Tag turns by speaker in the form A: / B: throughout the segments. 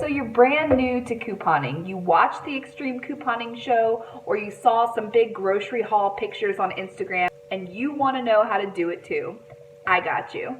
A: you're brand new to couponing. You watched the Extreme Couponing show, or you saw some big grocery haul pictures on Instagram, and you want to know how to do it too. I got you.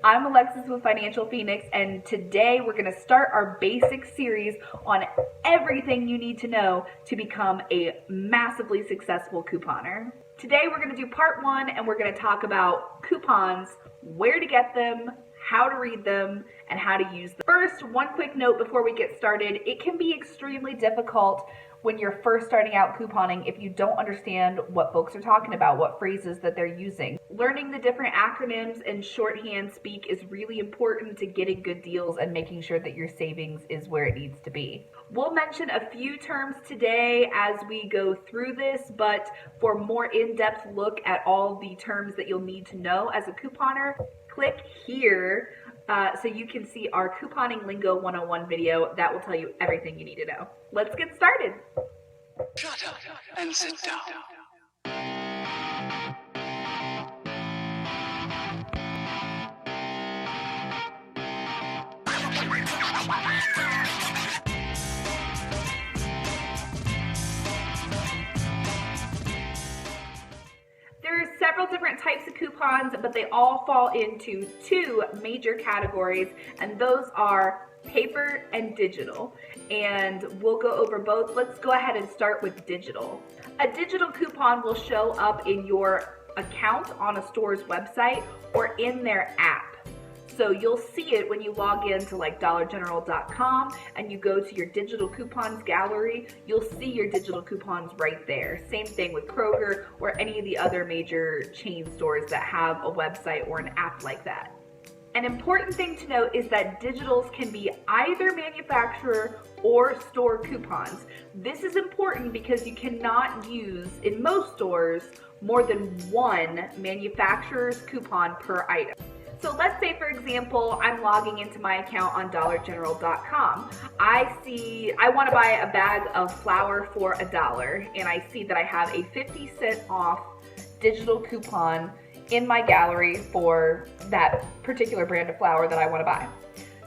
A: I'm Alexis with Financial Phoenix, and today we're going to start our basic series on everything you need to know to become a massively successful couponer. Today we're going to do part 1, and we're going to talk about coupons, where to get them, how to read them, and how to use them. First, one quick note before we get started. It can be extremely difficult when you're first starting out couponing if you don't understand what folks are talking about, what phrases that they're using. Learning the different acronyms and shorthand speak is really important to getting good deals and making sure that your savings is where it needs to be. We'll mention a few terms today as we go through this, but for more in-depth look at all the terms that you'll need to know as a couponer, click here so you can see our Couponing Lingo 101 video. That will tell you everything you need to know. Let's get started.
B: Shut up and sit down.
A: There are several different types of coupons, but they all fall into two major categories, and those are paper and digital. And we'll go over both. Let's go ahead and start with digital. A digital coupon will show up in your account on a store's website or in their app. So you'll see it when you log into like dollargeneral.com and you go to your digital coupons gallery. You'll see your digital coupons right there. Same thing with Kroger or any of the other major chain stores that have a website or an app like that. An important thing to note is that digitals can be either manufacturer or store coupons. This is important because you cannot use, in most stores, more than one manufacturer's coupon per item. So let's say, for example, I'm logging into my account on dollargeneral.com. I want to buy a bag of flour for $1, and I see that I have a 50-cent off digital coupon in my gallery for that particular brand of flour that I want to buy.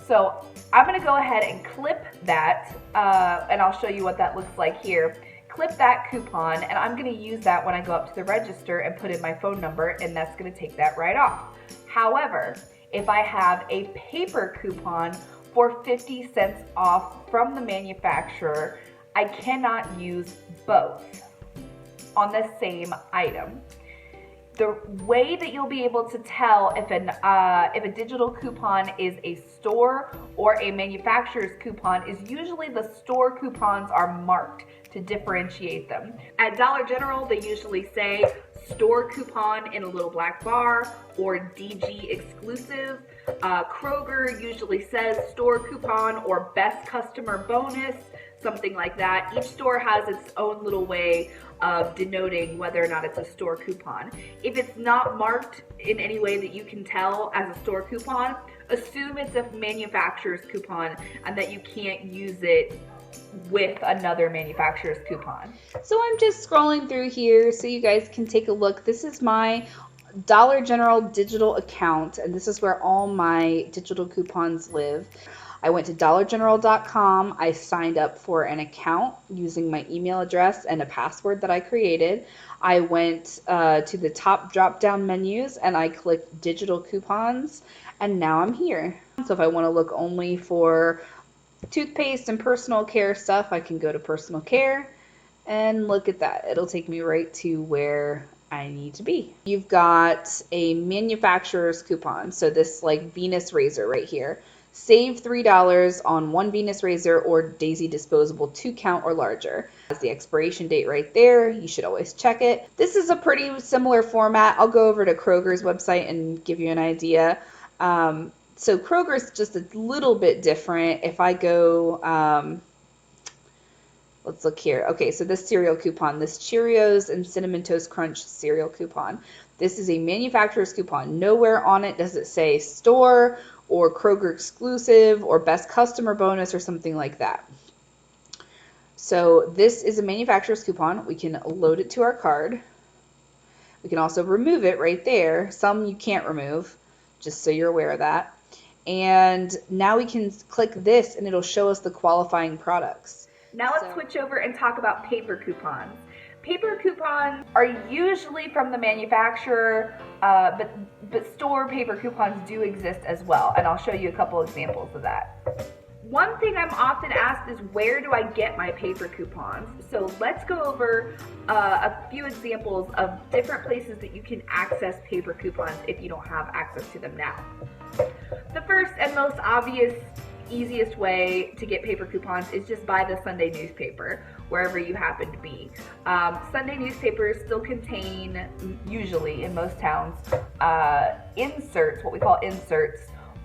A: So I'm going to go ahead and clip that, and I'll show you what that looks like here. Clip that coupon, and I'm going to use that when I go up to the register and put in my phone number, and that's going to take that right off. However, if I have a paper coupon for 50 cents off from the manufacturer, I cannot use both on the same item. The way that you'll be able to tell if a digital coupon is a store or a manufacturer's coupon is usually the store coupons are marked to differentiate them. At Dollar General, they usually say store coupon in a little black bar or DG exclusive. Kroger usually says store coupon or best customer bonus, something like that. Each store has its own little way of denoting whether or not it's a store coupon. If it's not marked in any way that you can tell as a store coupon, assume it's a manufacturer's coupon and that you can't use it with another manufacturer's coupon.
C: So I'm just scrolling through here so you guys can take a look. This is my Dollar General digital account, and this is where all my digital coupons live. I went to dollargeneral.com. I signed up for an account using my email address and a password that I created. I went to the top drop-down menus and I clicked digital coupons, and now I'm here. So if I want to look only for toothpaste and personal care stuff, I can go to personal care and look at that. It'll take me right to where I need to be. You've got a manufacturer's coupon. So this like Venus razor right here. Save $3 on one Venus razor or Daisy disposable 2 count or larger. Has the expiration date right there. You should always check it. This is a pretty similar format. I'll go over to Kroger's website and give you an idea. So Kroger's just a little bit different. If I go, let's look here. Okay, so this cereal coupon, this Cheerios and Cinnamon Toast Crunch cereal coupon. This is a manufacturer's coupon. Nowhere on it does it say store or Kroger exclusive or best customer bonus or something like that. So this is a manufacturer's coupon. We can load it to our card. We can also remove it right there. Some you can't remove, just so you're aware of that. And now we can click this and it'll show us the qualifying products.
A: Now let's switch over and talk about paper coupons. Paper coupons are usually from the manufacturer, but store paper coupons do exist as well, and I'll show you a couple examples of that. One thing I'm often asked is, where do I get my paper coupons? So let's go over a few examples of different places that you can access paper coupons if you don't have access to them now. The first and most obvious, easiest way to get paper coupons is just buy the Sunday newspaper wherever you happen to be. Sunday newspapers still contain, usually in most towns, inserts, what we call inserts,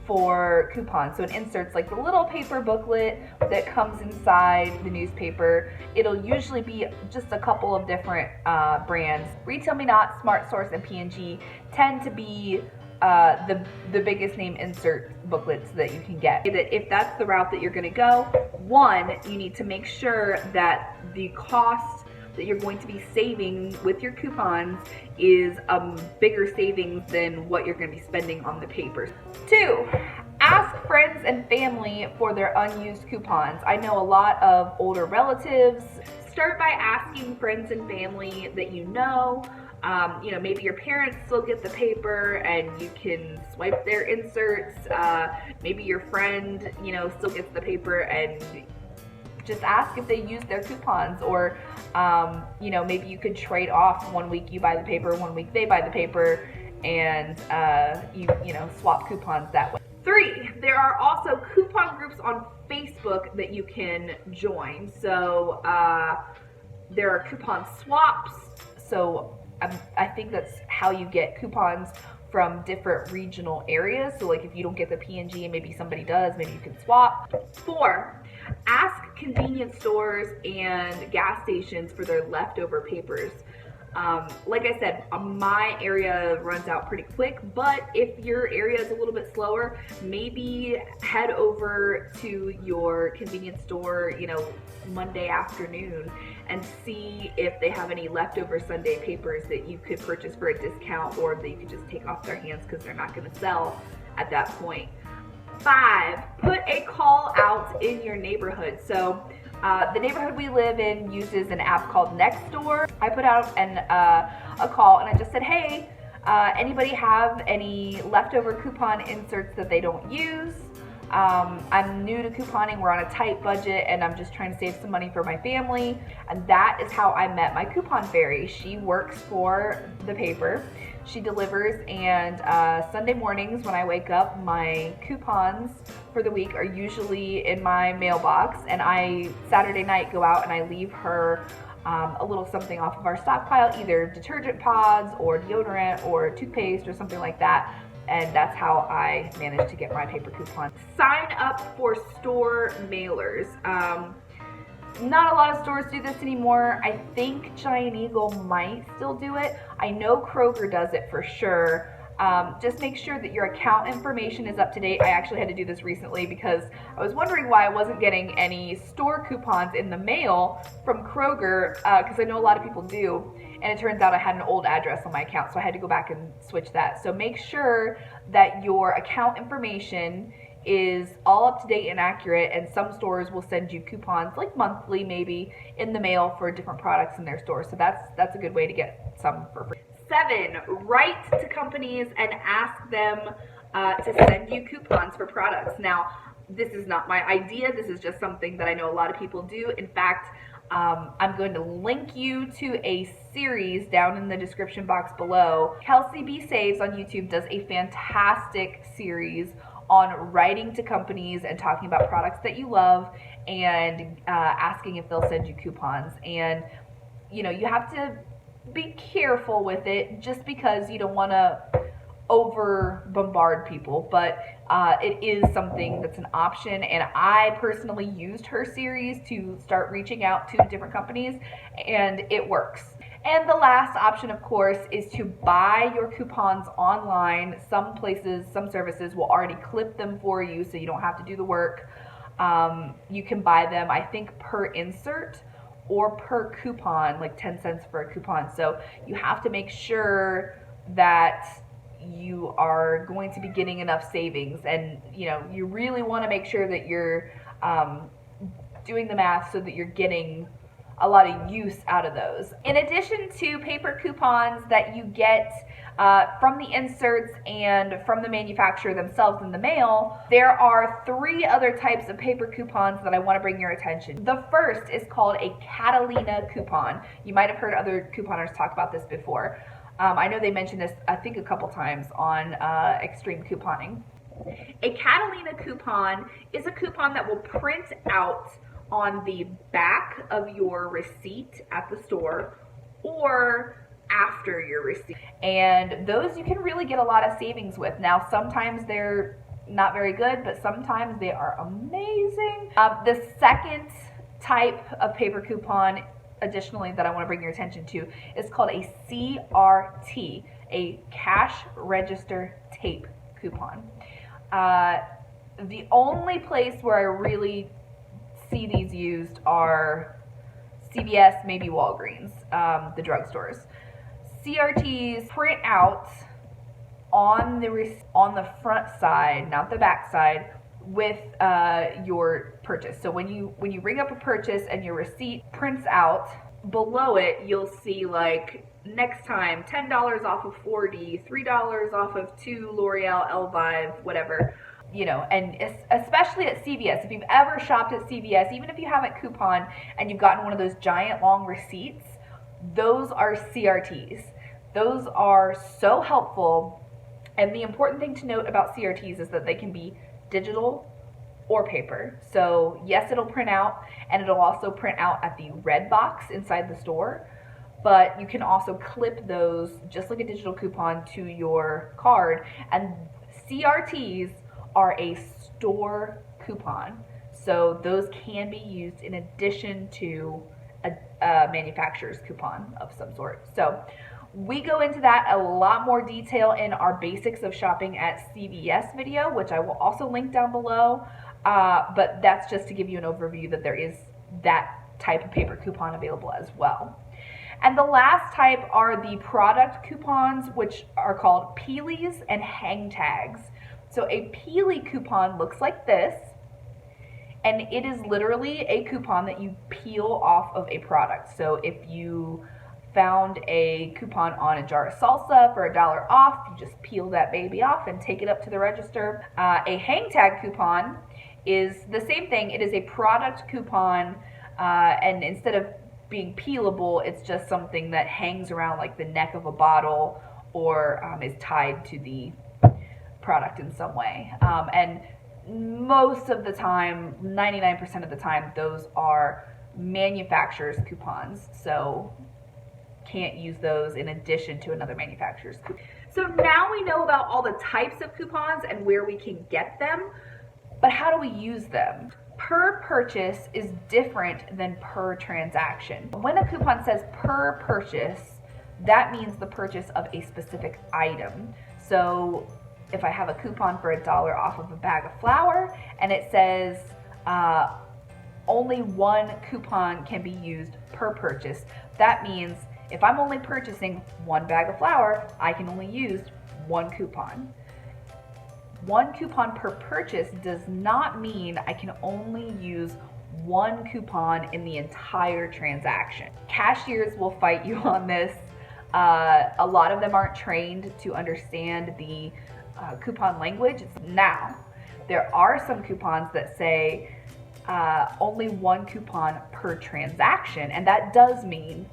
A: for coupons. So an insert's like the little paper booklet that comes inside the newspaper. It'll usually be just a couple of different brands. Retail Me Not, Smart Source, and P&G tend to be the biggest name insert booklets that you can get. If that's the route that you're going to go, one, you need to make sure that the cost that you're going to be saving with your coupons is a bigger savings than what you're going to be spending on the papers. Two, ask friends and family for their unused coupons. I know a lot of older relatives. Start by asking friends and family that you know. Maybe your parents still get the paper and you can swipe their inserts. Maybe your friend, still gets the paper, and just ask if they use their coupons, or maybe you could trade off. 1 week you buy the paper, 1 week they buy the paper, and you swap coupons that way. 3, there are also coupon groups on Facebook that you can join. So there are coupon swaps. So I think that's how you get coupons from different regional areas. So like if you don't get the P&G and maybe somebody does, maybe you can swap. 4, ask convenience stores and gas stations for their leftover papers. Like I said, my area runs out pretty quick, but if your area is a little bit slower, maybe head over to your convenience store, Monday afternoon, and see if they have any leftover Sunday papers that you could purchase for a discount, or that you could just take off their hands because they're not going to sell at that point. 5, put a call out in your neighborhood. So the neighborhood we live in uses an app called Nextdoor. I put out a call and I just said, hey, anybody have any leftover coupon inserts that they don't use? I'm new to couponing, we're on a tight budget, and I'm just trying to save some money for my family. And that is how I met my coupon fairy. She works for the paper. She delivers, and Sunday mornings when I wake up, my coupons for the week are usually in my mailbox, and Saturday night go out and I leave her a little something off of our stockpile, either detergent pods or deodorant or toothpaste or something like that. And that's how I managed to get my paper coupon. Sign up for store mailers. Not a lot of stores do this anymore. I think Giant Eagle might still do it. I know Kroger does it for sure. Just make sure that your account information is up to date. I actually had to do this recently because I was wondering why I wasn't getting any store coupons in the mail from Kroger, because I know a lot of people do. And it turns out I had an old address on my account, so I had to go back and switch that. So make sure that your account information is all up to date and accurate, and some stores will send you coupons, like monthly maybe, in the mail for different products in their store. So that's a good way to get some for free. 7, write to companies and ask them to send you coupons for products. Now, this is not my idea. This is just something that I know a lot of people do. In fact, I'm going to link you to a series down in the description box below. Kelsey B. Saves on YouTube does a fantastic series on writing to companies and talking about products that you love and asking if they'll send you coupons. And, you have to be careful with it, just because you don't want to over bombard people, but it is something that's an option, and I personally used her series to start reaching out to different companies, and it works. And the last option, of course, is to buy your coupons online. Some places, some services will already clip them for you, so you don't have to do the work. You can buy them, I think, per insert or per coupon, like 10 cents for a coupon. So you have to make sure that you are going to be getting enough savings, and you really want to make sure that you're doing the math so that you're getting a lot of use out of those. In addition to paper coupons that you get from the inserts and from the manufacturer themselves in the mail, there are 3 other types of paper coupons that I want to bring your attention. The first is called a Catalina coupon. You might have heard other couponers talk about this before. I know they mentioned this, I think, a couple times on Extreme Couponing. A Catalina coupon is a coupon that will print out on the back of your receipt at the store or after your receipt. And those you can really get a lot of savings with. Now, sometimes they're not very good, but sometimes they are amazing. The second type of paper coupon, additionally, that I want to bring your attention to is called a CRT, a cash register tape coupon. The only place where I really see these used are CVS, maybe Walgreens, the drugstores. CRTs print out on the front side, not the back side, with your purchase. So when you ring up a purchase and your receipt prints out, below it you'll see like next time $10 off of 40, $3 off of 2 L'Oreal Elvive, whatever. And especially at CVS, if you've ever shopped at CVS, even if you haven't coupon and you've gotten one of those giant long receipts, those are CRTs. Those are so helpful. And the important thing to note about CRTs is that they can be digital or paper. So yes, it'll print out, and it'll also print out at the red box inside the store. But you can also clip those just like a digital coupon to your card. And CRTs are a store coupon, so those can be used in addition to a manufacturer's coupon of some sort. So we go into that a lot more detail in our basics of shopping at CVS video, which I will also link down below, but that's just to give you an overview that there is that type of paper coupon available as well. And the last type are the product coupons, which are called peelies and hang tags. So a peely coupon looks like this, and it is literally a coupon that you peel off of a product. So if you found a coupon on a jar of salsa for $1 off, you just peel that baby off and take it up to the register. A hang tag coupon is the same thing. It is a product coupon, and instead of being peelable, it's just something that hangs around like the neck of a bottle or is tied to the product in some way. And most of the time, 99% of the time, those are manufacturer's coupons. So can't use those in addition to another manufacturer's coupon. So now we know about all the types of coupons and where we can get them, but how do we use them? Per purchase is different than per transaction. When a coupon says per purchase, that means the purchase of a specific item. So if I have a coupon for $1 off of a bag of flour and it says only 1 coupon can be used per purchase, that means if I'm only purchasing 1 bag of flour, I can only use 1 coupon. 1 coupon per purchase does not mean I can only use 1 coupon in the entire transaction. Cashiers will fight you on this. A lot of them aren't trained to understand the coupon language. Now, there are some coupons that say only 1 coupon per transaction, and that does mean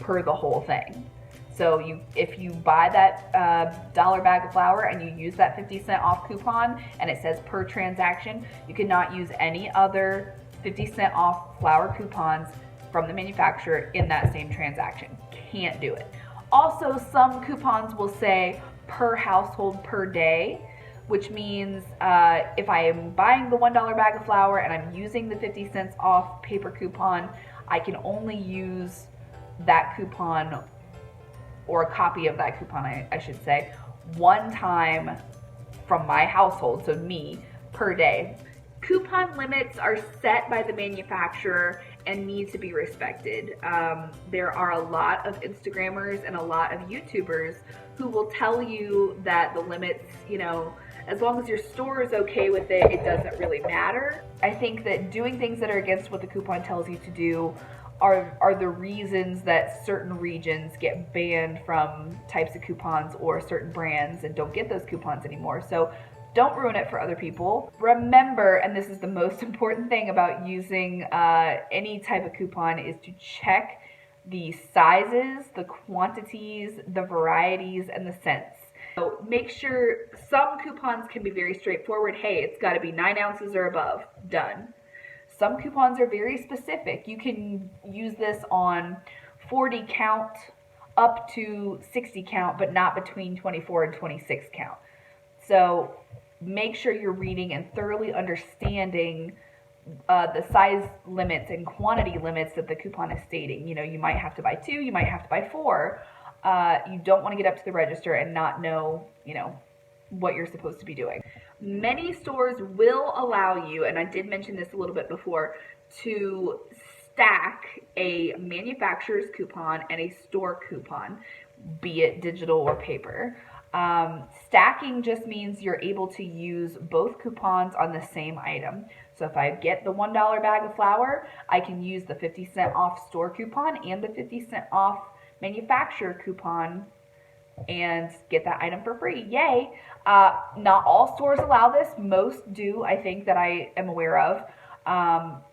A: per the whole thing. So if you buy that $1 bag of flour and you use that 50-cent off coupon and it says per transaction, you cannot use any other 50-cent off flour coupons from the manufacturer in that same transaction. Can't do it. Also, some coupons will say per household per day, which means if I am buying the $1 bag of flour and I'm using the 50 cents off paper coupon, I can only use that coupon, or a copy of that coupon, I should say, 1 time from my household, so me, per day. Coupon limits are set by the manufacturer and need to be respected. There are a lot of Instagrammers and a lot of YouTubers who will tell you that the limits, as long as your store is okay with it, it doesn't really matter. I think that doing things that are against what the coupon tells you to do are the reasons that certain regions get banned from types of coupons or certain brands and don't get those coupons anymore. So don't ruin it for other people. Remember, and this is the most important thing about using any type of coupon, is to check the sizes, the quantities, the varieties, and the cents. So make sure some coupons can be very straightforward. Hey, it's got to be 9 ounces or above. Done. Some coupons are very specific. You can use this on 40 count up to 60 count, but not between 24 and 26 count. So make sure you're reading and thoroughly understanding the size limits and quantity limits that the coupon is stating. You might have to buy 2, you might have to buy 4. You don't want to get up to the register and not know, what you're supposed to be doing. Many stores will allow you, and I did mention this a little bit before, to stack a manufacturer's coupon and a store coupon, be it digital or paper. Stacking just means you're able to use both coupons on the same item. So if I get the $1 bag of flour, I can use the 50-cent off store coupon and the 50-cent off manufacturer coupon and get that item for free. Yay! Not all stores allow this. Most do, I think, that I am aware of.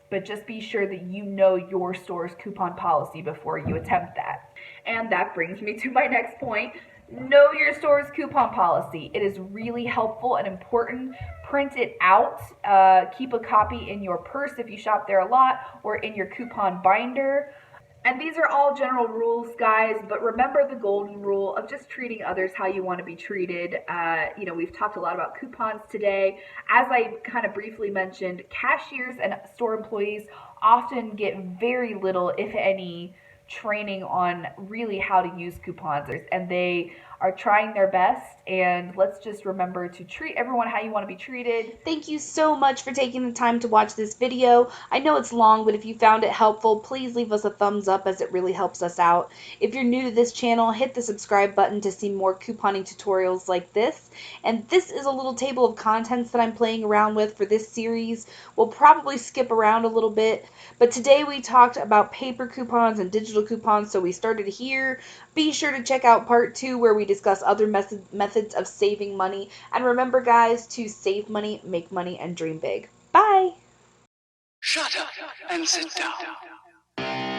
A: But just be sure that you know your store's coupon policy before you attempt that. And that brings me to my next point. Know your store's coupon policy. It is really helpful and important. Print it out. Keep a copy in your purse if you shop there a lot, or in your coupon binder. And these are all general rules, guys, but remember the golden rule of just treating others how you want to be treated. We've talked a lot about coupons today. As I kind of briefly mentioned, cashiers and store employees often get very little, if any, training on really how to use coupons, and they are trying their best. And let's just remember to treat everyone how you want to be treated.
C: Thank you so much for taking the time to watch this video. I know it's long, but if you found it helpful, please leave us a thumbs up, as it really helps us out. If you're new to this channel, hit the subscribe button to see more couponing tutorials like this. And this is a little table of contents that I'm playing around with for this series. We'll probably skip around a little bit, but today we talked about paper coupons and digital coupons, so we started here. Be sure to check out part 2, where we discuss other methods of saving money. And remember, guys, to save money, make money, and dream big. Bye!
B: Shut up and sit down.